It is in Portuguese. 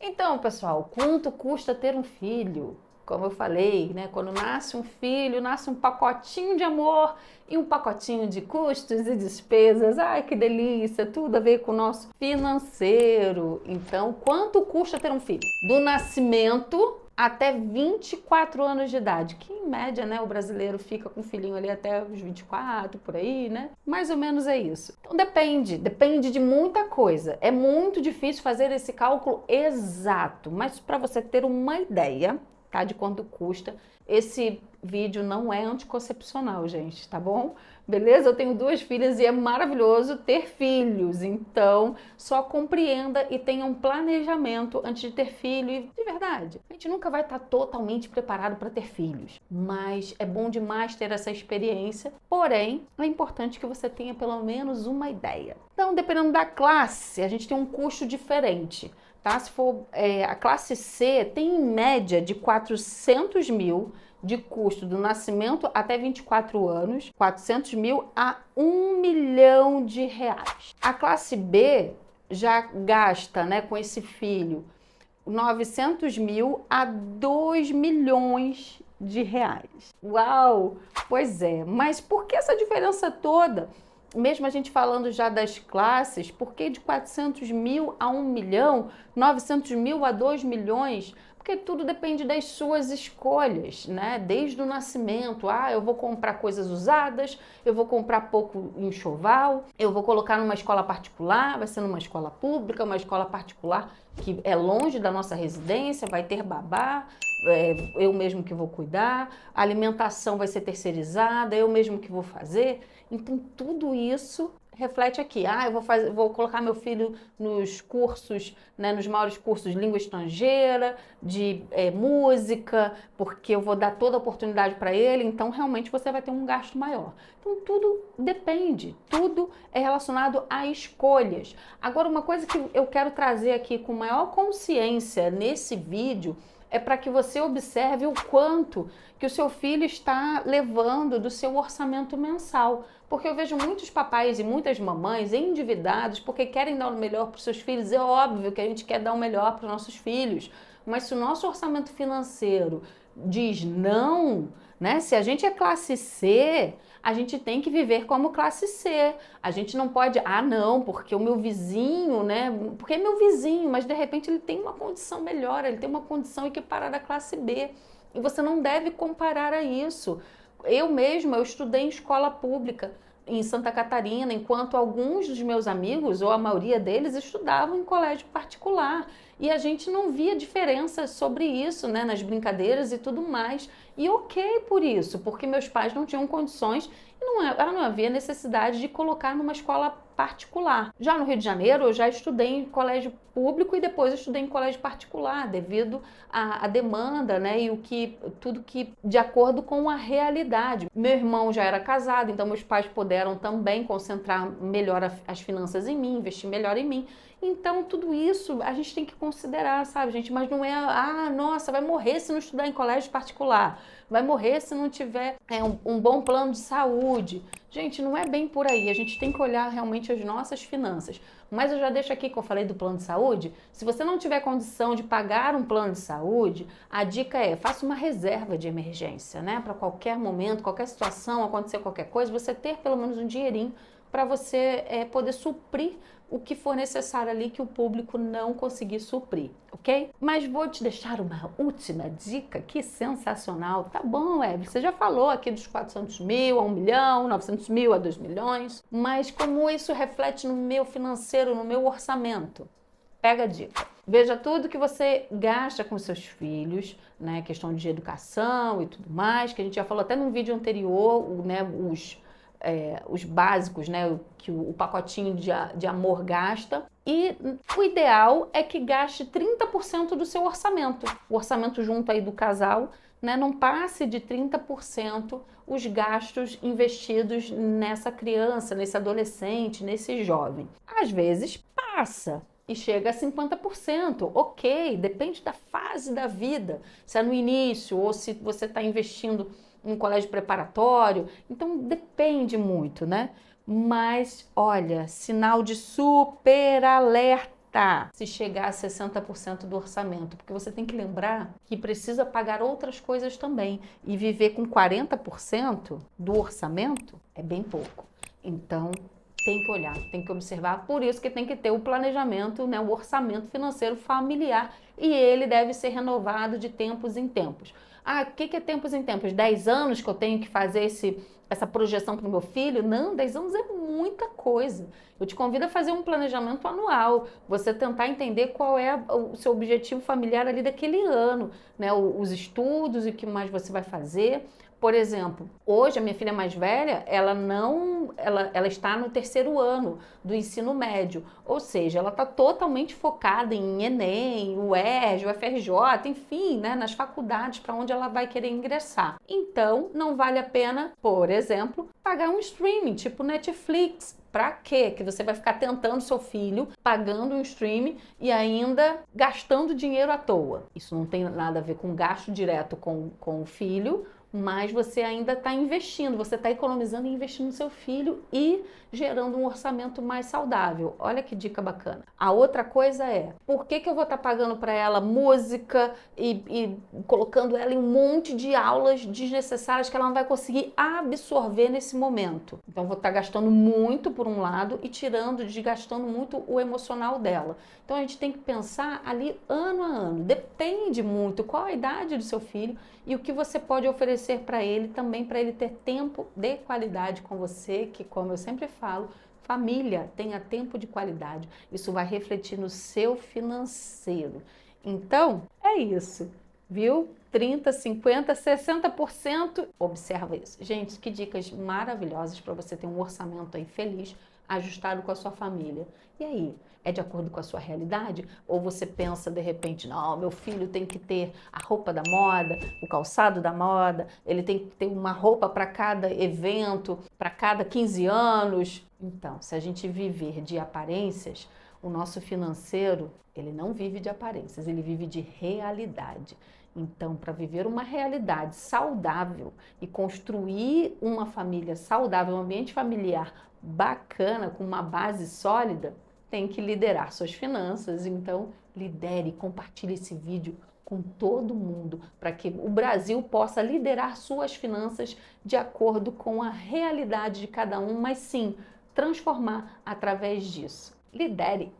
Então, pessoal, quanto custa ter um filho? Como eu falei, né? Quando nasce um filho, nasce um pacotinho de amor e um pacotinho de custos e despesas. Ai, que delícia! Tudo a ver com o nosso financeiro. Então, quanto custa ter um filho? Do nascimento até 24 anos de idade, que em média, né, o brasileiro fica com o filhinho ali até os 24, por aí, né? Mais ou menos é isso. Então depende de muita coisa. É muito difícil fazer esse cálculo exato, mas para você ter uma ideia, tá, de quanto custa, esse vídeo não é anticoncepcional, gente, tá bom? Beleza? Eu tenho 2 filhas e é maravilhoso ter filhos, então só compreenda e tenha um planejamento antes de ter filho. E de verdade, a gente nunca vai estar totalmente preparado para ter filhos, mas é bom demais ter essa experiência. Porém, é importante que você tenha pelo menos uma ideia. Então, dependendo da classe, a gente tem um custo diferente. Tá? Se for a classe C, tem em média de 400 mil de custo do nascimento até 24 anos, 400 mil a 1 milhão de reais. A classe B já gasta, né, com esse filho 900 mil a 2 milhões de reais. Uau! Pois é, mas por que essa diferença toda? Mesmo a gente falando já das classes, por que de 400 mil a 1 milhão, 900 mil a 2 milhões? Porque tudo depende das suas escolhas, né? Desde o nascimento, eu vou comprar coisas usadas, eu vou comprar pouco enxoval, eu vou colocar numa escola particular, vai ser numa escola pública, uma escola particular que é longe da nossa residência, vai ter babá, eu mesmo que vou cuidar, a alimentação vai ser terceirizada, eu mesmo que vou fazer. Então, tudo isso reflete aqui. Vou colocar meu filho nos cursos, né, nos maiores cursos de língua estrangeira, de música, porque eu vou dar toda a oportunidade para ele, então realmente você vai ter um gasto maior. Então, tudo depende, tudo é relacionado a escolhas. Agora, uma coisa que eu quero trazer aqui com maior consciência nesse vídeo é para que você observe o quanto que o seu filho está levando do seu orçamento mensal. Porque eu vejo muitos papais e muitas mamães endividados porque querem dar o melhor para os seus filhos. É óbvio que a gente quer dar o melhor para os nossos filhos, mas se o nosso orçamento financeiro diz não, né? Se a gente é classe C, a gente tem que viver como classe C. A gente não pode, não, porque o meu vizinho, né? Porque é meu vizinho, mas de repente ele tem uma condição melhor, ele tem uma condição equiparada à classe B. E você não deve comparar a isso. Eu mesma, eu estudei em escola pública em Santa Catarina, enquanto alguns dos meus amigos, ou a maioria deles, estudavam em colégio particular. E a gente não via diferença sobre isso, né, nas brincadeiras e tudo mais. E ok por isso, porque meus pais não tinham condições e não havia necessidade de colocar numa escola particular. Já no Rio de Janeiro, eu já estudei em colégio público e depois estudei em colégio particular, devido à demanda, né, e tudo que de acordo com a realidade. Meu irmão já era casado, então meus pais puderam também concentrar melhor as finanças em mim, investir melhor em mim. Então, tudo isso a gente tem que considerar, sabe, gente? Mas não é, nossa, vai morrer se não estudar em colégio particular, vai morrer se não tiver um bom plano de saúde. Gente, não é bem por aí, a gente tem que olhar realmente as nossas finanças. Mas eu já deixo aqui que eu falei do plano de saúde, se você não tiver condição de pagar um plano de saúde, a dica é, faça uma reserva de emergência, né? Para qualquer momento, qualquer situação, acontecer qualquer coisa, você ter pelo menos um dinheirinho para você poder suprir o que for necessário ali que o público não conseguir suprir, ok? Mas vou te deixar uma última dica que sensacional. Tá bom, você já falou aqui dos 400 mil a 1 milhão, 900 mil a 2 milhões, mas como isso reflete no meu financeiro, no meu orçamento? Pega a dica. Veja tudo que você gasta com seus filhos, né? Questão de educação e tudo mais, que a gente já falou até num vídeo anterior, né? Os básicos, né, que o pacotinho de amor gasta. E o ideal é que gaste 30% do seu orçamento. O orçamento junto aí do casal, né, não passe de 30% os gastos investidos nessa criança, nesse adolescente, nesse jovem. Às vezes passa e chega a 50%. Ok, depende da fase da vida. Se é no início ou se você está investindo um colégio preparatório, então depende muito, né? Mas, olha, sinal de super alerta. importa se chegar a 60% do orçamento, porque você tem que lembrar que precisa pagar outras coisas também. E viver com 40% do orçamento é bem pouco. Então, tem que olhar, tem que observar. Por isso que tem que ter o planejamento, né, o orçamento financeiro familiar. E ele deve ser renovado de tempos em tempos. Ah, o que é tempos em tempos? 10 anos que eu tenho que fazer essa projeção para o meu filho? Não, 10 anos é muita coisa. Eu te convido a fazer um planejamento anual, você tentar entender qual é o seu objetivo familiar ali daquele ano, né? Os estudos e o que mais você vai fazer. Por exemplo, hoje a minha filha mais velha, ela está no 3º ano do ensino médio, ou seja, ela está totalmente focada em Enem, UERJ, UFRJ, enfim, né, nas faculdades para onde ela vai querer ingressar. Então, não vale a pena, por exemplo, pagar um streaming tipo Netflix. Para quê? Que você vai ficar tentando seu filho, pagando um streaming e ainda gastando dinheiro à toa. Isso não tem nada a ver com gasto direto com o filho, mas você ainda está investindo, você está economizando e investindo no seu filho e gerando um orçamento mais saudável. Olha que dica bacana. A outra coisa é, por que eu vou estar pagando para ela música e colocando ela em um monte de aulas desnecessárias que ela não vai conseguir absorver nesse momento? Então, vou estar gastando muito por um lado e desgastando muito o emocional dela. Então, a gente tem que pensar ali ano a ano. Depende muito qual a idade do seu filho e o que você pode oferecer para ele também, para ele ter tempo de qualidade com você, que, como eu sempre falo, família tenha tempo de qualidade. Isso vai refletir no seu financeiro. Então, é isso, viu? 30, 50, 60%. Observa isso. Gente, que dicas maravilhosas para você ter um orçamento aí feliz, ajustado com a sua família. E aí, é de acordo com a sua realidade? Ou você pensa de repente, não, meu filho tem que ter a roupa da moda, o calçado da moda, ele tem que ter uma roupa para cada evento, para cada 15 anos. Então, se a gente viver de aparências, o nosso financeiro, ele não vive de aparências, ele vive de realidade. Então, para viver uma realidade saudável e construir uma família saudável, um ambiente familiar bacana, com uma base sólida, tem que liderar suas finanças. Então, lidere, compartilhe esse vídeo com todo mundo, para que o Brasil possa liderar suas finanças de acordo com a realidade de cada um, mas sim, transformar através disso. Lidere!